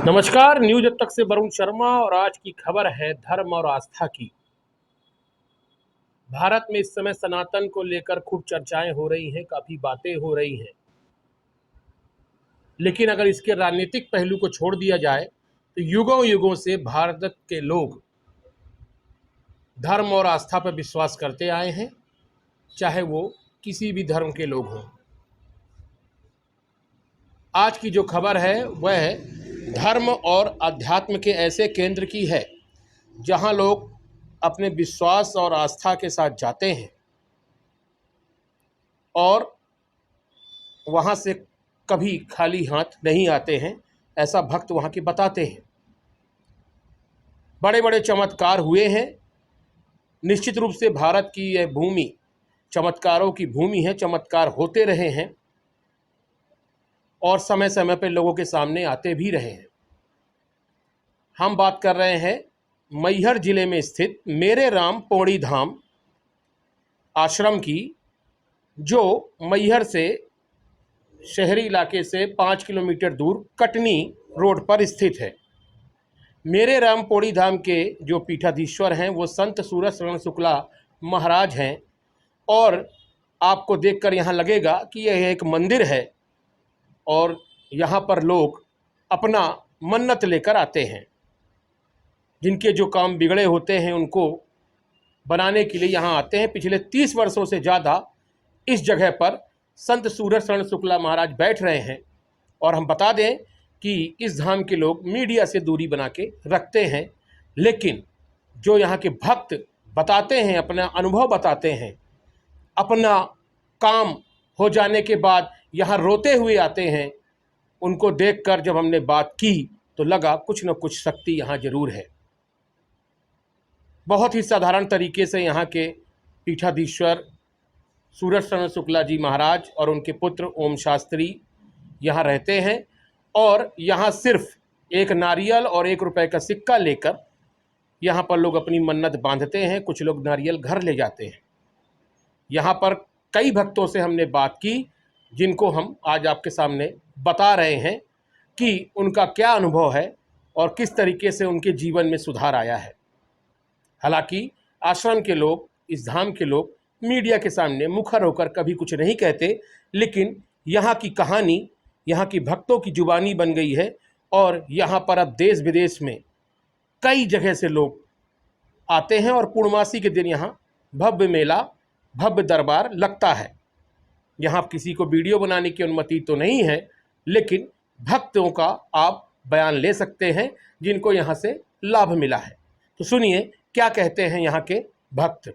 नमस्कार, न्यूज अब तक से वरुण शर्मा। और आज की खबर है धर्म और आस्था की। भारत में इस समय सनातन को लेकर खूब चर्चाएं हो रही हैं, काफी बातें हो रही हैं, लेकिन अगर इसके राजनीतिक पहलू को छोड़ दिया जाए तो युगों युगों से भारत के लोग धर्म और आस्था पर विश्वास करते आए हैं, चाहे वो किसी भी धर्म के लोग हों। आज की जो खबर है वह धर्म और अध्यात्म के ऐसे केंद्र की है जहां लोग अपने विश्वास और आस्था के साथ जाते हैं और वहां से कभी खाली हाथ नहीं आते हैं, ऐसा भक्त वहां के बताते हैं। बड़े बड़े चमत्कार हुए हैं। निश्चित रूप से भारत की यह भूमि चमत्कारों की भूमि है, चमत्कार होते रहे हैं और समय समय पर लोगों के सामने आते भी रहे हैं। हम बात कर रहे हैं मैहर जिले में स्थित मेरे राम पौड़ी धाम आश्रम की, जो मैहर से शहरी इलाके से 5 किलोमीटर दूर कटनी रोड पर स्थित है। मेरे राम पौड़ी धाम के जो पीठाधीश्वर हैं वो संत सूरज शरण शुक्ला महाराज हैं और आपको देखकर यहाँ लगेगा कि यह एक मंदिर है और यहाँ पर लोग अपना मन्नत लेकर आते हैं। जिनके जो काम बिगड़े होते हैं उनको बनाने के लिए यहाँ आते हैं। पिछले 30 वर्षों से ज़्यादा इस जगह पर संत सूरज शरण शुक्ला महाराज बैठ रहे हैं। और हम बता दें कि इस धाम के लोग मीडिया से दूरी बना के रखते हैं, लेकिन जो यहाँ के भक्त बताते हैं, अपना अनुभव बताते हैं, अपना काम हो जाने के बाद यहाँ रोते हुए आते हैं। उनको देखकर जब हमने बात की तो लगा कुछ न कुछ शक्ति यहाँ जरूर है। बहुत ही साधारण तरीके से यहाँ के पीठाधीश्वर सूरज शरण शुक्ला जी महाराज और उनके पुत्र ओम शास्त्री यहाँ रहते हैं और यहाँ सिर्फ एक नारियल और 1 रुपए का सिक्का लेकर यहाँ पर लोग अपनी मन्नत बांधते हैं। कुछ लोग नारियल घर ले जाते हैं। यहाँ पर कई भक्तों से हमने बात की जिनको हम आज आपके सामने बता रहे हैं कि उनका क्या अनुभव है और किस तरीके से उनके जीवन में सुधार आया है। हालांकि आश्रम के लोग, इस धाम के लोग मीडिया के सामने मुखर होकर कभी कुछ नहीं कहते, लेकिन यहाँ की कहानी यहाँ की भक्तों की जुबानी बन गई है और यहाँ पर अब देश विदेश में कई जगह से लोग आते हैं और पूर्णमासी के दिन यहाँ भव्य मेला, भव्य दरबार लगता है। यहाँ किसी को वीडियो बनाने की अनुमति तो नहीं है, लेकिन भक्तों का आप बयान ले सकते हैं जिनको यहाँ से लाभ मिला है। तो सुनिए क्या कहते हैं यहाँ के भक्त।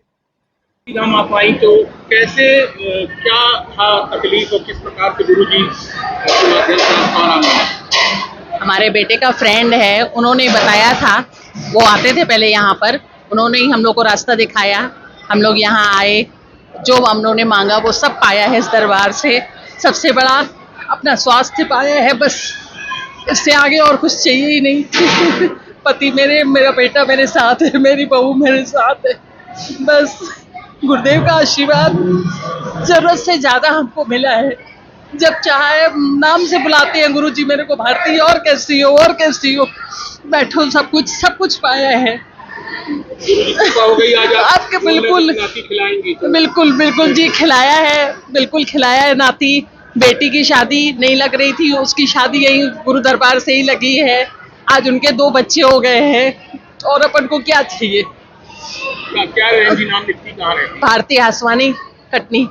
हम आप आई तो कैसे क्या था तकलीफ और किस प्रकार से गुरुजी हमारे बेटे का फ्रेंड है, उन्होंने बताया था। वो आते थे पहले यहाँ पर, उन्होंने ही हम लोग को रास्ता दिखाया। हम लोग यहाँ आए, जो हम लोगों ने मांगा वो सब पाया है इस दरबार से। सबसे बड़ा अपना स्वास्थ्य पाया है, बस इससे आगे और कुछ चाहिए ही नहीं। पति मेरा बेटा मेरे साथ है, मेरी बहू मेरे साथ है। बस गुरुदेव का आशीर्वाद जरूरत से ज्यादा हमको मिला है। जब चाहे नाम से बुलाते हैं गुरुजी मेरे को, भारती और कैसी हो और कैसी हो, बैठो, सब कुछ पाया है। हो गई आज आपके बिल्कुल बिल्कुल जी, खिलाया है, बिल्कुल खिलाया है। नाती बेटी की शादी नहीं लग रही थी, उसकी शादी यही गुरु दरबार से ही लगी है। आज उनके 2 बच्चे हो गए हैं और अपन को क्या चाहिए। क्या रहेंगी, नाम लिखती कहाँ रहे? भारती आसवानी, कटनी।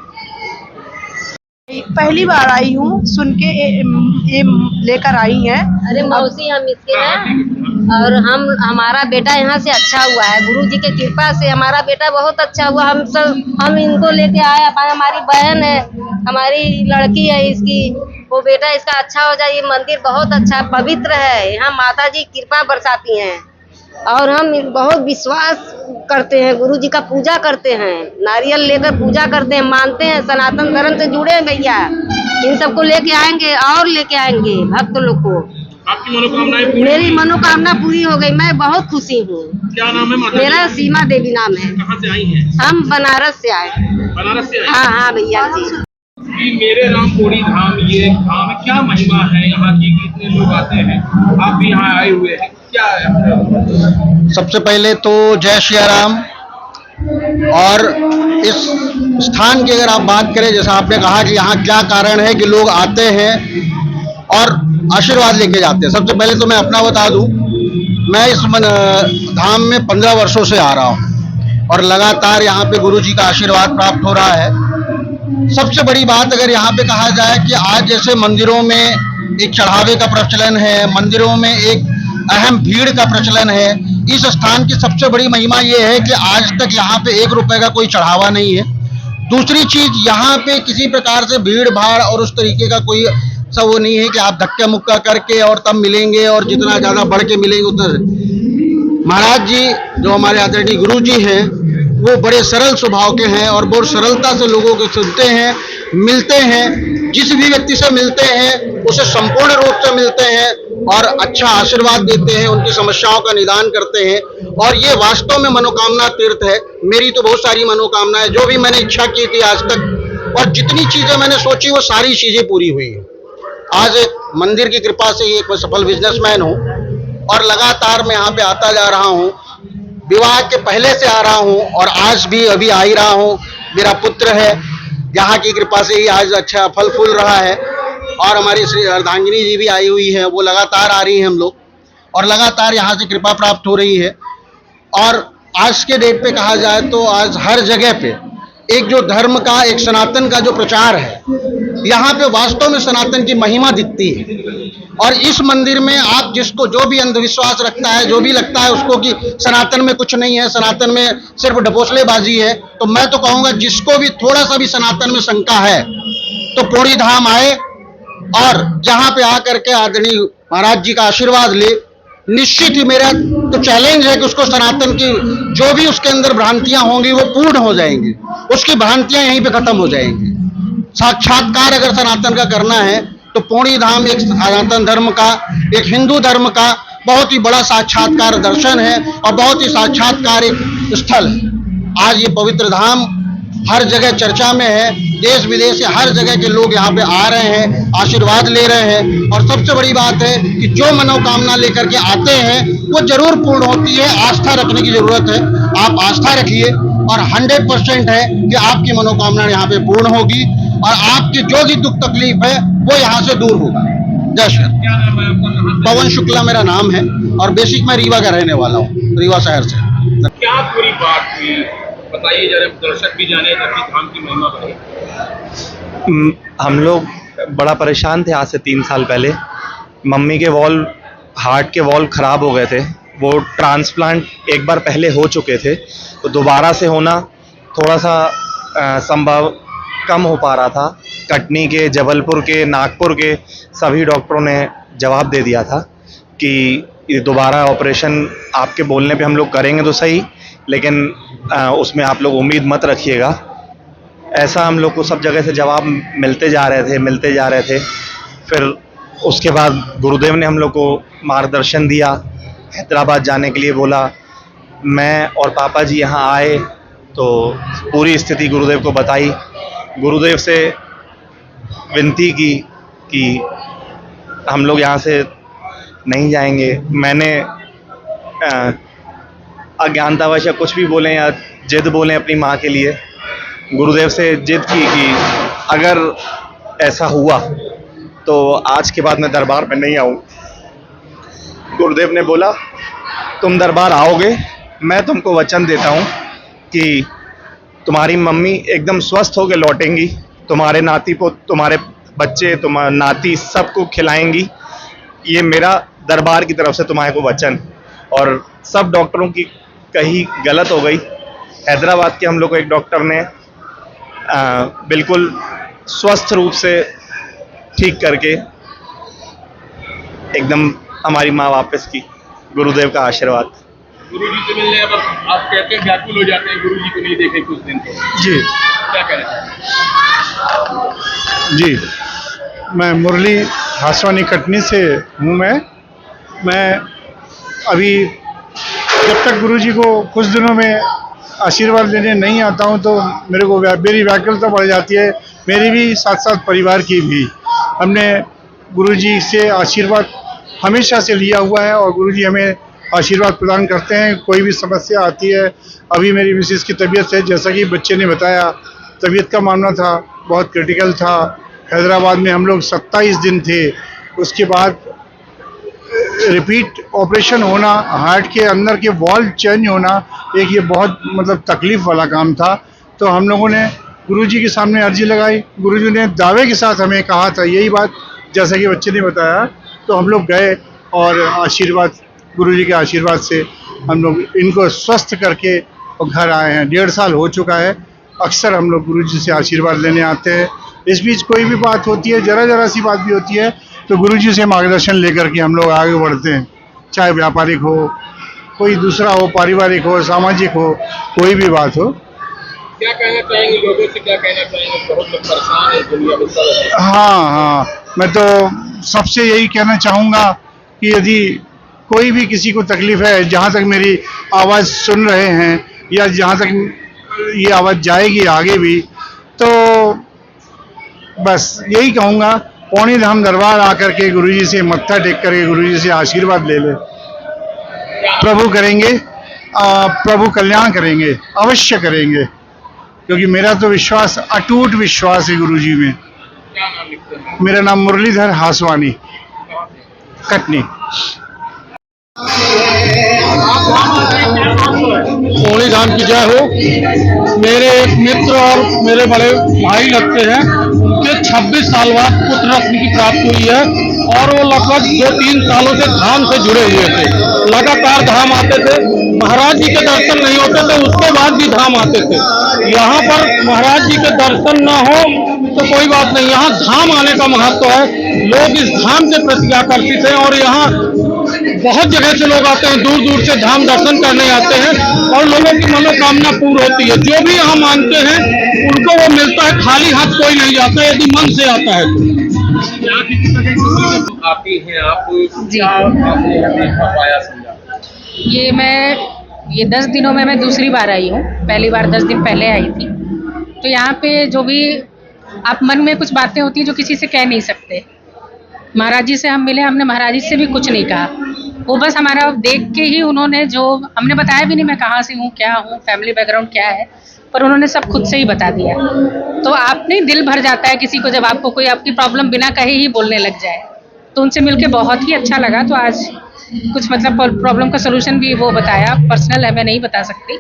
पहली बार आई हूँ, सुन के ये लेकर आई हैं। अरे मौसी, हम इसके हैं और हमारा बेटा यहाँ से अच्छा हुआ है। गुरुजी के कृपा से हमारा बेटा बहुत अच्छा हुआ। हम इनको लेके आए। हमारी बहन है, हमारी लड़की है, इसकी वो बेटा इसका अच्छा हो जाए। ये मंदिर बहुत अच्छा पवित्र है, यहाँ माता जी कृपा बरसाती हैं और हम बहुत विश्वास करते हैं। गुरुजी का पूजा करते हैं, नारियल लेकर पूजा करते हैं, मानते हैं, सनातन धर्म से जुड़े हैं भैया। इन सबको लेके आएंगे और लेके आएंगे भक्त लोग को। आपकी मनोकामनाएं पूरी? मेरी मनोकामना पूरी हो गई, मैं बहुत खुशी हूँ। क्या नाम है माता? मेरा सीमा देवी नाम है। कहाँ से आई हैं? हम बनारस से आए। बनारस से आए? हाँ भैया जी। कि मेरे राम पौड़ी धाम, ये धाम क्या महिमा है यहाँ की, कितने लोग आते हैं, आप भी यहाँ आए हुए हैं, क्या है? सबसे पहले तो जय श्री राम। और इस स्थान की अगर आप बात करें, जैसा आपने कहा कि यहाँ क्या कारण है कि लोग आते हैं और आशीर्वाद लेके जाते हैं। सबसे पहले तो मैं अपना बता दूं, मैं इस धाम में 15 वर्षों से आ रहा हूँ और लगातार यहाँ पे गुरु जी का आशीर्वाद प्राप्त हो रहा है। सबसे बड़ी बात अगर यहाँ पे कहा जाए कि आज जैसे मंदिरों में एक चढ़ावे का प्रचलन है, मंदिरों में एक अहम भीड़ का प्रचलन है, इस स्थान की सबसे बड़ी महिमा ये है कि आज तक यहाँ पे 1 रुपए का कोई चढ़ावा नहीं है। दूसरी चीज, यहाँ पे किसी प्रकार से भीड़ भाड़ और उस तरीके का कोई सब वो नहीं है कि आप धक्का मुक्का करके और तब मिलेंगे और जितना ज्यादा बढ़ के मिलेंगे उतना। महाराज जी जो हमारे आदरणीय गुरु जी हैं वो बड़े सरल स्वभाव के हैं और बहुत सरलता से लोगों को सुनते हैं, मिलते हैं, जिस भी व्यक्ति से मिलते हैं उसे संपूर्ण रूप से मिलते हैं और अच्छा आशीर्वाद देते हैं, उनकी समस्याओं का निदान करते हैं। और ये वास्तव में मनोकामना तीर्थ है। मेरी तो बहुत सारी मनोकामनाएं, जो भी मैंने इच्छा की थी आज तक और जितनी चीजें मैंने सोची वो सारी चीजें पूरी हुई है। आज एक मंदिर की कृपा से एक मैं सफल बिजनेसमैन हूँ और लगातार मैं यहाँ पे आता जा रहा हूँ। विवाह के पहले से आ रहा हूँ और आज भी अभी आ ही रहा हूँ। मेरा पुत्र है, यहाँ की कृपा से ही आज अच्छा फल फूल रहा है। और हमारी श्री अर्धांगिनी जी भी आई हुई है, वो लगातार आ रही हैं हम लोग और लगातार यहाँ से कृपा प्राप्त हो रही है। और आज के डेट पे कहा जाए तो आज हर जगह पे एक जो धर्म का, एक सनातन का जो प्रचार है, यहाँ पे वास्तव में सनातन की महिमा दिखती है। और इस मंदिर में आप जिसको जो भी अंधविश्वास रखता है, जो भी लगता है उसको कि सनातन में कुछ नहीं है, सनातन में सिर्फ ढपोसलेबाजी है, तो मैं तो कहूँगा जिसको भी थोड़ा सा भी सनातन में शंका है तो पौड़ी धाम आए और जहाँ पे आकर के आदरणीय महाराज जी का आशीर्वाद ले। निश्चित ही मेरा तो चैलेंज है कि उसको सनातन की जो भी उसके अंदर भ्रांतियां होंगी वो पूर्ण हो जाएंगी, उसकी भ्रांतियां यहीं पे खत्म हो जाएंगी। साक्षात्कार अगर सनातन का करना है तो पौड़ी धाम एक सनातन धर्म का, एक हिंदू धर्म का बहुत ही बड़ा साक्षात्कार दर्शन है और बहुत ही साक्षात्कार एक स्थल है। आज ये पवित्र धाम हर जगह चर्चा में है, देश विदेश से हर जगह के लोग यहाँ पे आ रहे हैं, आशीर्वाद ले रहे हैं। और सबसे बड़ी बात है कि जो मनोकामना लेकर के आते हैं वो जरूर पूर्ण होती है। आस्था रखने की जरूरत है, आप आस्था रखिए और 100% है कि आपकी मनोकामना यहाँ पे पूर्ण होगी और आपकी जो भी दुख तकलीफ है वो यहाँ से दूर होगा। जय श्री राम। क्या नाम है आपका? पवन शुक्ला मेरा नाम है और बेसिक मैं रीवा का रहने वाला हूँ, रीवा शहर से। क्या पूरी बात हुई, बताइए जरा, दर्शक भी जाने ताकि धाम की महिमा बढ़े। हम लोग बड़ा परेशान थे आज से 3 साल पहले। मम्मी के हार्ट के वॉल्व खराब हो गए थे। वो ट्रांसप्लांट एक बार पहले हो चुके थे, तो दोबारा से होना थोड़ा सा संभव कम हो पा रहा था। कटनी के, जबलपुर के, नागपुर के सभी डॉक्टरों ने जवाब दे दिया था कि ये दोबारा ऑपरेशन आपके बोलने पे हम लोग करेंगे तो सही, लेकिन उसमें आप लोग उम्मीद मत रखिएगा। ऐसा हम लोग को सब जगह से जवाब मिलते जा रहे थे। फिर उसके बाद गुरुदेव ने हम लोग को मार्गदर्शन दिया, हैदराबाद जाने के लिए बोला। मैं और पापा जी यहाँ आए तो पूरी स्थिति गुरुदेव को बताई। गुरुदेव से विनती की कि हम लोग यहाँ से नहीं जाएंगे। मैंने अज्ञानतावश या कुछ भी बोलें या जिद बोलें अपनी माँ के लिए, गुरुदेव से जिद की कि अगर ऐसा हुआ तो आज के बाद मैं दरबार में नहीं आऊँ। गुरुदेव ने बोला तुम दरबार आओगे, मैं तुमको वचन देता हूँ कि तुम्हारी मम्मी एकदम स्वस्थ होकर लौटेंगी, तुम्हारे नाती को, तुम्हारे बच्चे, तुम्हारे नाती सबको खिलाएंगी। ये मेरा दरबार की तरफ से तुम्हारे को वचन। और सब डॉक्टरों की कही गलत हो गई। हैदराबाद के हम लोग को एक डॉक्टर ने बिल्कुल स्वस्थ रूप से ठीक करके एकदम हमारी माँ वापस की। गुरुदेव का आशीर्वाद। गुरु जी से मिलने अब आप कहते हैं व्याकुल हो जाते हैं, गुरु जी को नहीं देखे कुछ दिन तो जी क्या कहना चाहिए? जी, मैं मुरली हासवानी कटनी से हूँ। मैं अभी जब तक गुरुजी को कुछ दिनों में आशीर्वाद लेने नहीं आता हूँ तो मेरे को मेरी व्याकुलता बढ़ जाती है मेरी भी साथ साथ परिवार की भी। हमने गुरुजी से आशीर्वाद हमेशा से लिया हुआ है और गुरुजी हमें आशीर्वाद प्रदान करते हैं। कोई भी समस्या आती है, अभी मेरी मिसेस की तबीयत है, जैसा कि बच्चे ने बताया, तबीयत का मामला था, बहुत क्रिटिकल था। हैदराबाद में हम लोग 27 दिन थे। उसके बाद रिपीट ऑपरेशन होना, हार्ट के अंदर के वॉल्व चेंज होना, एक ये बहुत मतलब तकलीफ वाला काम था। तो हम लोगों ने गुरुजी के सामने अर्जी लगाई। गुरुजी ने दावे के साथ हमें कहा था यही बात, जैसा कि बच्चे ने बताया। तो हम लोग गए और आशीर्वाद, गुरुजी के आशीर्वाद से हम लोग इनको स्वस्थ करके और घर आए हैं। 1.5 साल हो चुका है। अक्सर हम लोग गुरुजी से आशीर्वाद लेने आते हैं। इस बीच कोई भी बात होती है, जरा सी बात भी होती है, तो गुरुजी से मार्गदर्शन लेकर के हम लोग आगे बढ़ते हैं। चाहे व्यापारिक हो, कोई दूसरा हो, पारिवारिक हो, सामाजिक हो, कोई भी बात हो। क्या कहना चाहेंगे लोगों से, क्या कहना चाहेंगे? बहुत लोग परेशान है दुनिया में सब। हाँ, मैं तो सबसे यही कहना चाहूँगा कि यदि कोई भी किसी को तकलीफ है, जहाँ तक मेरी आवाज़ सुन रहे हैं या जहाँ तक ये आवाज़ जाएगी आगे भी, तो बस यही कहूँगा, पौनी धाम दरबार आकर के गुरुजी से मत्था टेक करके गुरुजी से आशीर्वाद ले ले। प्रभु करेंगे, प्रभु कल्याण करेंगे, अवश्य करेंगे, क्योंकि मेरा तो विश्वास, अटूट विश्वास है गुरुजी में। क्या नाम लिखते हैं? मेरा नाम मुरलीधर हासवानी, कटनी। पौनी धाम की जय हो। मेरे एक मित्र और मेरे बड़े भाई लगते हैं, उनके 26 साल बाद पुत्र रत्न की प्राप्ति हुई है और वो लगभग 2-3 सालों से धाम से जुड़े हुए थे। लगातार धाम आते थे, महाराज जी के दर्शन नहीं होते थे, उसके बाद भी धाम आते थे। यहाँ पर महाराज जी के दर्शन न हो तो कोई बात नहीं, यहाँ धाम आने का महत्व है। लोग इस धाम के प्रति आकर्षित हैं और यहाँ बहुत जगह से लोग आते हैं, दूर दूर से धाम दर्शन करने आते हैं और लोगों की मनोकामना पूर्ण होती है। जो भी यहाँ मानते हैं उनको वो मिलता है, खाली हाथ कोई नहीं जाता है, यदि मन से आता है तो। आती हैं आप, जी। क्या आपने देखा पाया समझा? ये 10 दिनों में मैं दूसरी बार आई हूँ। पहली बार 10 दिन पहले आई थी। तो यहाँ पे जो भी आप मन में कुछ बातें होती हैं जो किसी से कह नहीं सकते। महाराज जी से हम मिले, हमने महाराज जी से भी कुछ नहीं कहा, वो बस हमारा देख के ही उन्होंने, जो हमने बताया भी नहीं मैं कहाँ से हूँ, क्या हूँ, फैमिली बैकग्राउंड क्या है, पर उन्होंने सब खुद से ही बता दिया। तो आपने दिल भर जाता है किसी को, जब आपको कोई आपकी प्रॉब्लम बिना कहे ही बोलने लग जाए। तो उनसे मिलके बहुत ही अच्छा लगा। तो आज कुछ मतलब प्रॉब्लम का सोल्यूशन भी वो बताया, पर्सनल है मैं नहीं बता सकती,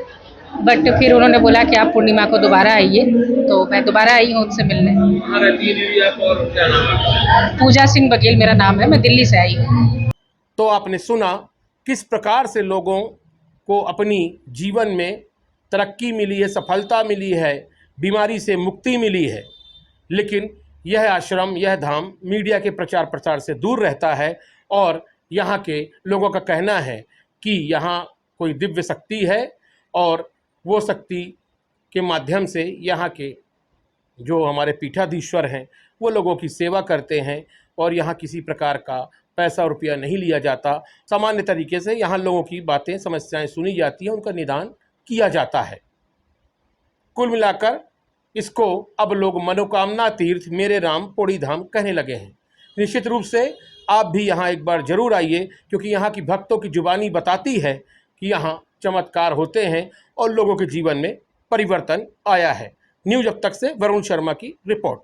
बट फिर उन्होंने बोला कि आप पूर्णिमा को दोबारा आइए। तो मैं दोबारा आई हूँ उनसे मिलने। पूजा सिंह बघेल मेरा नाम है, मैं दिल्ली से आई हूँ। तो आपने सुना किस प्रकार से लोगों को अपनी जीवन में तरक्की मिली है, सफलता मिली है, बीमारी से मुक्ति मिली है। लेकिन यह आश्रम, यह धाम मीडिया के प्रचार प्रसार से दूर रहता है और यहाँ के लोगों का कहना है कि यहाँ कोई दिव्य शक्ति है और वो शक्ति के माध्यम से यहाँ के जो हमारे पीठाधीश्वर हैं वो लोगों की सेवा करते हैं और यहाँ किसी प्रकार का पैसा रुपया नहीं लिया जाता। सामान्य तरीके से यहाँ लोगों की बातें, समस्याएं सुनी जाती हैं, उनका निदान किया जाता है। कुल मिलाकर इसको अब लोग मनोकामना तीर्थ मेरे राम पौड़ी धाम कहने लगे हैं। निश्चित रूप से आप भी यहाँ एक बार ज़रूर आइए, क्योंकि यहाँ की भक्तों की जुबानी बताती है कि यहाँ चमत्कार होते हैं और लोगों के जीवन में परिवर्तन आया है। न्यूज़ अब तक से वरुण शर्मा की रिपोर्ट।